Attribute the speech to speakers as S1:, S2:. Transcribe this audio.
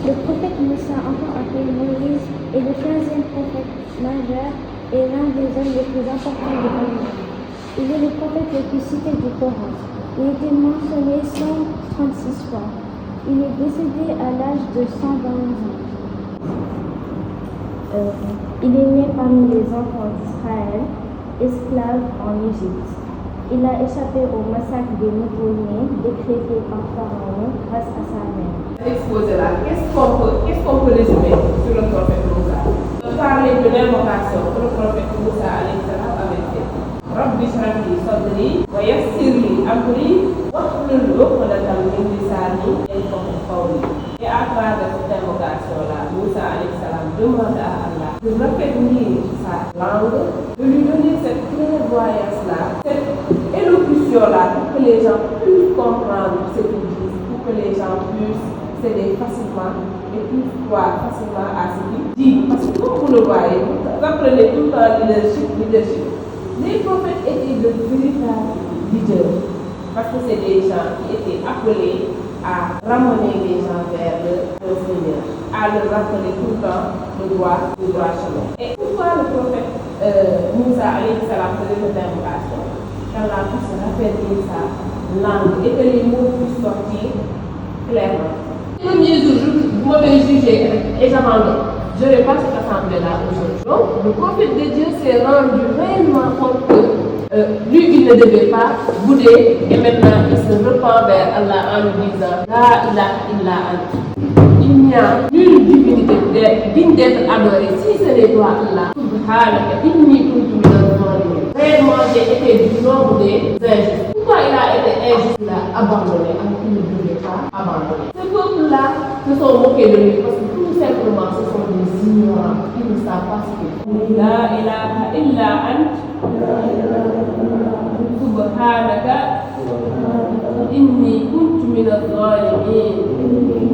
S1: Le prophète Moussa, encore appelé Moïse, est le 15e prophète majeur et l'un des hommes les plus importants de l'Église. Il est le prophète le plus cité du Coran. Il a été mentionné 136 fois. Il est décédé à l'âge de 120 ans. Il est né parmi les enfants d'Israël, esclaves en Égypte. Il a échappé au massacre des nouveau-nés décrété par Pharaon grâce à sa mère.
S2: Exposé là, qu'est-ce qu'on peut résumer sur le prophète Moussa? Parler de l'invocation que le prophète Moussa alayhi salam avait fait. Rabbi shrah li sadri wa yassir li amri wahlul uqdatan min lisani yafqahu qawli. Et à travers cette invocation-là, Moussa alayhi salam demande à Allah de raffermir sa langue, de lui donner cette clairvoyance-là, cette élocution-là, pour que les gens puissent comprendre ce qu'il dit, pour que les gens puissent céder facilement et puissent croire facilement à ce qu'il dit. Parce que comme vous le voyez, vous apprenez tout le temps leadership. Les prophètes étaient de véritables leaders, parce que c'est des gens qui étaient appelés à ramener les gens vers le Seigneur, à leur rappeler tout le temps le droit chemin. Et pourquoi le prophète Moussa alayhi salam faisait cette invocation? Qu'Allah puisse raffermir sa langue et que les mots puissent sortir clairement. Le premier jour, vous m'avez jugé et j'abandonne. Je n'aurai pas cette assemblée-là aujourd'hui. Donc, le prophète de Dieu s'est rendu réellement compte que lui, il ne devait pas bouder et maintenant il se repent vers Allah en lui disant La ilaha illa anta. Il n'y a nulle divinité digne d'être adorée si ce n'est toi Allah. Subhanaka inni kuntu minaz zalimin. Réellement, j'ai été du nombre des injustes. Pourquoi il a été injuste? Il a abandonné alors qu'il ne devait pas abandonner. Ce peuple-là se sont moqués de lui parce que tout simplement ce sont des ignorants qui ne savent pas ce qu'ils font. La ilaha illa anta. Subhanaka inni kuntu minaz zalimin.